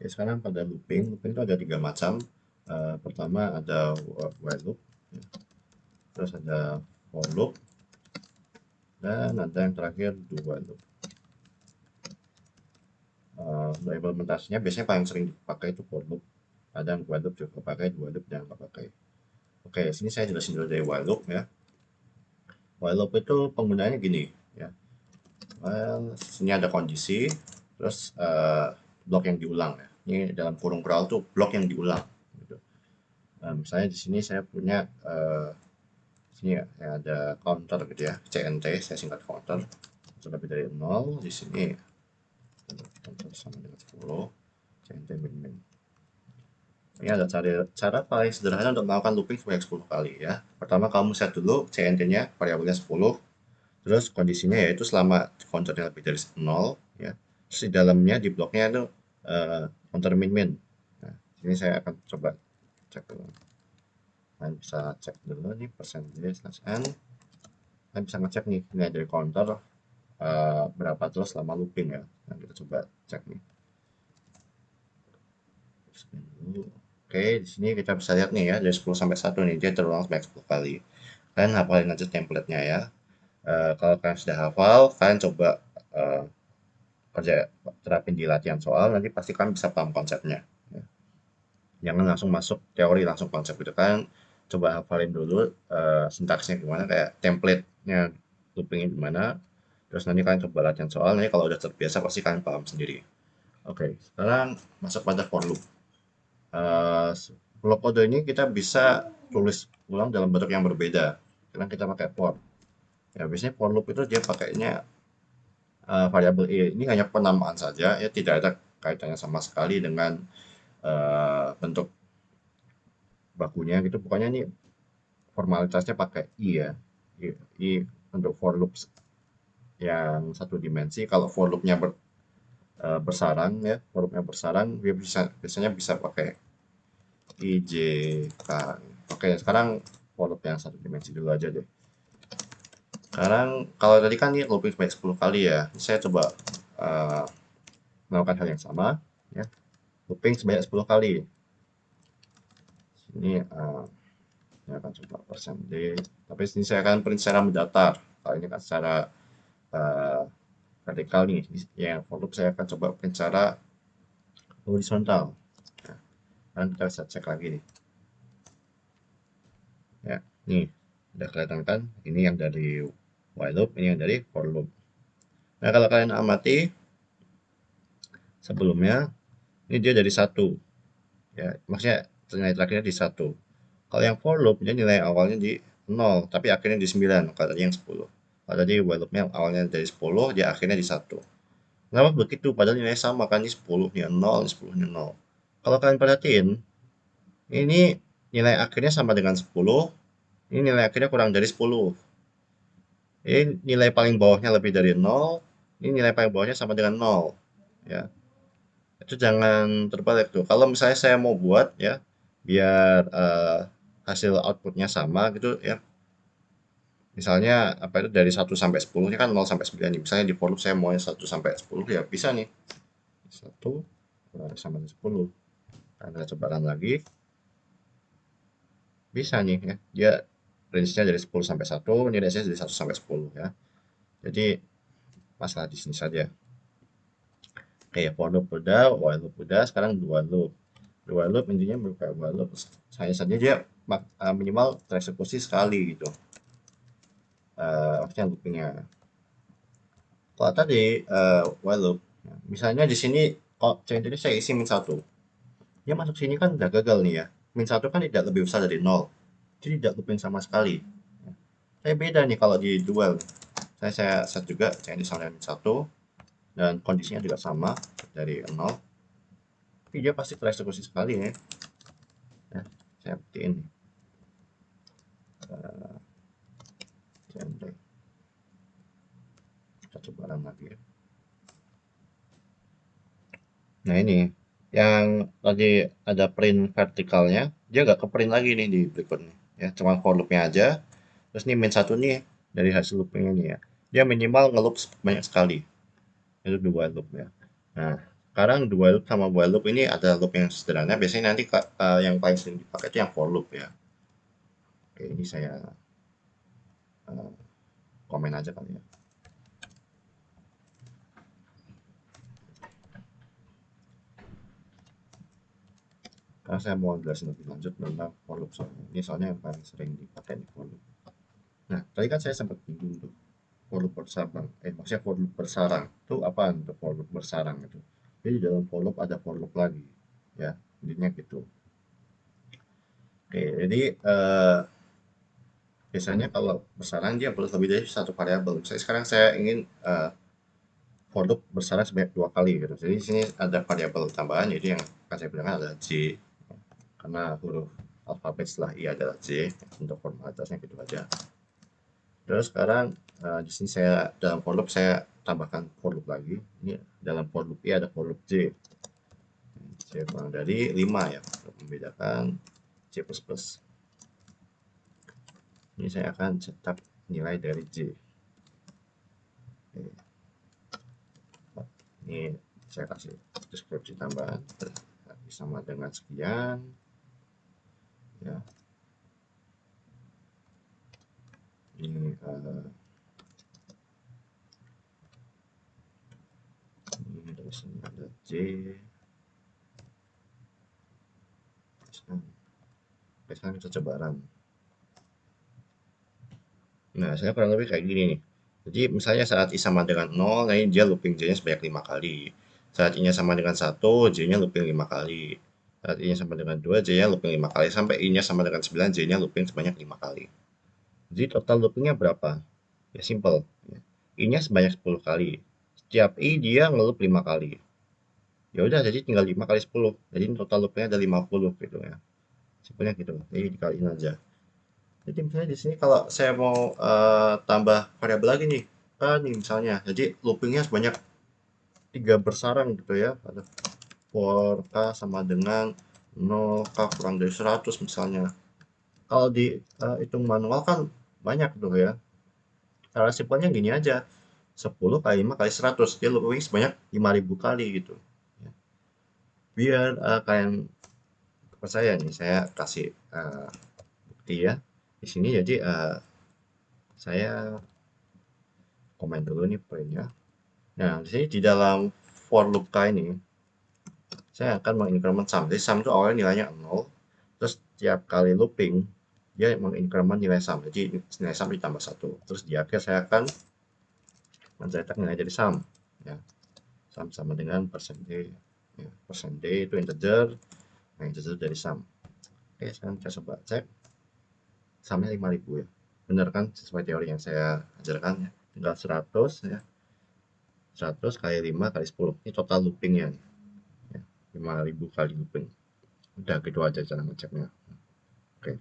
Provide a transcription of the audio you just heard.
Oke, sekarang pada looping. Looping itu ada 3 macam. Pertama ada while loop, ya. Terus ada for loop, dan ada yang terakhir do while loop. Untuk implementasinya biasanya paling sering dipakai itu for loop. Ada yang while loop juga pakai, do while loop jangan nggak pakai. Oke, sini saya jelasin dulu dari while loop ya. While loop itu penggunaannya gini ya. Sini ada kondisi, terus blok yang diulang ya. Ini dalam kurung curl tuh blok yang diulang. Gitu. Misalnya di sini saya punya sini ya, ada counter gitu ya, CNT, saya singkat counter, lebih dari 0, di sini counter sama dengan 10, CNT min min. Ini ada cara paling sederhana untuk melakukan looping sebanyak 10 kali ya. Pertama kamu set dulu CNT-nya variabelnya 10, terus kondisinya yaitu selama counternya lebih dari 0 ya. Terus di dalamnya di bloknya itu counter min min. Nah, ini saya akan coba cek dulu. Kalian bisa cek dulu nih percentage slash n. Kalian bisa ngecek nih nilai dari counter berapa terus selama looping ya. Nah, kita coba cek nih. Oke, di sini kita bisa lihat nih ya, dari 10 sampai 1 nih, dia terulang sebanyak 10 kali. Kalian hafalin aja template-nya ya. Kalau kalian sudah hafal, kalian coba uh, kerja terapin di latihan soal, nanti pasti kalian bisa paham konsepnya. Ya. Jangan langsung masuk teori langsung konsep gitu kan. Coba hafalin dulu sintaksnya gimana, kayak template-nya loopingnya gimana. Terus nanti kalian coba latihan soal, nanti kalau udah terbiasa pasti kalian paham sendiri. Oke, sekarang masuk pada for loop. Uh, Block kode ini kita bisa tulis ulang dalam bentuk yang berbeda. Karena kita pakai for. Ya, biasanya for loop itu dia pakainya variabel e. Ini hanya penamaan saja, ya tidak ada kaitannya sama sekali dengan bentuk bakunya gitu. Pokoknya ini formalitasnya pakai i ya. I untuk for loop yang satu dimensi. Kalau for loopnya bersarang ya, for loopnya bersarang, dia biasanya bisa pakai i, j, k. Oke, sekarang for loop yang satu dimensi dulu aja deh. Sekarang kalau tadi kan ini looping sebanyak 10 kali ya. Saya coba melakukan hal yang sama ya. Looping sebanyak 10 kali. Ini saya akan coba persen D. Tapi sini saya akan print secara mendatar. Kalau ini kan secara uh, vertikal nih. Yang for loop saya akan coba print secara horizontal. Nah, dan kita bisa cek lagi nih. Ya, nih udah kelihatan kan? Ini yang dari while loop, ini yang dari for loop. Nah, kalau kalian amati sebelumnya, ini dia dari 1. Ya, maksudnya nilai terakhirnya di 1. Kalau yang for loop, dia nilai awalnya di 0, tapi akhirnya di 9. Kalau tadi yang 10. Kalau tadi while loopnya awalnya dari 10, dia akhirnya di 1. Kenapa begitu? Padahal nilai sama kan, ini 10 nya 0, 10 nya 0. Kalau kalian perhatiin, ini nilai akhirnya sama dengan 10, ini nilai akhirnya kurang dari 10. Ini nilai paling bawahnya lebih dari 0, ini nilai paling bawahnya sama dengan 0. Ya, itu jangan terbalik tuh. Kalau misalnya saya mau buat ya, biar hasil outputnya sama gitu ya. Misalnya apa itu dari 1 sampai 10, ini kan 0 sampai 9 nih. Misalnya di for loop saya mau 1 sampai 10 ya bisa nih. 1 sama dengan 10. Nah, kita coba run lagi. Bisa nih ya. Dia range-nya dari 10 sampai 1, ini range-nya dari 1 sampai 10 ya. Jadi masalah di sini saja. Oke, for loop udah, while loop udah, sekarang dua loop. Dua loop intinya berupa while loop. Saya saja dia minimal tereksekusi sekali gitu. Maksudnya loopingnya. Kalau tadi while loop, misalnya di sini kok contohnya saya isi min 1. Dia masuk sini kan udah gagal nih ya. Min 1 kan tidak lebih besar dari 0. Jadi tidak looping sama sekali. Saya beda nih kalau di dual. Saya set juga CND sama dengan min 1 dan kondisinya juga sama dari 0. Tapi dia pasti tereksekusi sekali ya. Ya, saya buktiin nih. CND. Kita coba run lagi ya. Nah ini yang tadi ada print vertikalnya, dia nggak ke print lagi nih di berikutnya. Ya, cuma for loopnya aja. Terus nih min 1 nih dari hasil loopingnya nih ya. Dia minimal ngeloop banyak sekali. Itu dua loop ya. Nah, sekarang dua loop sama while loop ini ada loop yang sederhana, biasanya nanti yang paling sering dipakai itu yang for loop ya. Oke, ini saya komen aja kali ya. Karena saya mau jelasin lebih lanjut tentang for loop soalnya. Ini soalnya yang paling sering dipakai di for loop. Nah, tadi kan saya sempat bingung tuh. For loop bersarang. Maksudnya for loop bersarang. Itu apaan tuh for loop bersarang itu? Jadi dalam for loop ada for loop lagi. Ya, intinya gitu. Oke, jadi biasanya kalau bersarang dia perlu lebih dari satu variabel. Misalnya sekarang saya ingin for loop bersarang sebanyak 2 kali gitu. Jadi di sini ada variabel tambahan, jadi yang akan saya gunakan adalah J. Karena huruf alfabet setelah I adalah J, untuk formalitasnya gitu aja. Terus sekarang di sini saya dalam for loop saya tambahkan for loop lagi. Ini dalam for loop I ada for loop J. Saya kurang dari 5 ya untuk membedakan J++. Ini saya akan cetak nilai dari J. Ini saya kasih deskripsi tambahan sama dengan sekian ya. Ini dari sini ada J. Sekarang kita coba run. Nah, saya kurang lebih kayak gini nih. Jadi misalnya saat I sama dengan 0, nah ini dia looping J-nya sebanyak 5 kali. Saat I-nya sama dengan 1, J-nya looping 5 kali. Saat I-nya sama dengan 2, J-nya looping 5 kali. Sampai I-nya sama dengan 9, J-nya looping sebanyak 5 kali. Jadi total loopingnya berapa? Ya simple. I-nya sebanyak 10 kali. Setiap I dia ngeloop 5 kali. Ya udah, jadi tinggal 5 kali 10. Jadi total loopingnya ada 50 gitu ya. Simpelnya gitu. Jadi dikaliin aja. Jadi misalnya di sini kalau saya mau tambah variabel lagi nih, kan nih misalnya, jadi loopingnya sebanyak 3 bersarang gitu ya, ada for k sama dengan 0 k kurang dari 100 misalnya. Kalau di hitung manual kan banyak tuh ya. Cara simpelnya gini aja, 10 kali 5 kali 100, dia looping sebanyak 5000 kali gitu. Biar kalian percaya nih, saya kasih bukti ya. Di sini jadi saya komen dulu nih poinnya. Nah, di sini di dalam for loop k ini, saya akan mengincrement sum. Jadi sum itu awalnya nilainya 0, terus tiap kali looping, dia mengincrement nilai sum. Jadi nilai sum ditambah 1. Terus di akhir saya akan mencetak nilai dari sum. Ya. Sum sama dengan persen D. Ya, persen D itu integer, nah integer dari sum. Oke, sekarang kita coba cek. Sumnya 5000 ya. Benar kan sesuai teori yang saya ajarkan ya. Tinggal 100 ya. 100 kali 5 kali 10. Ini total loopingnya nih. Ya, 5000 kali looping. Udah gitu aja cara ngeceknya. Oke.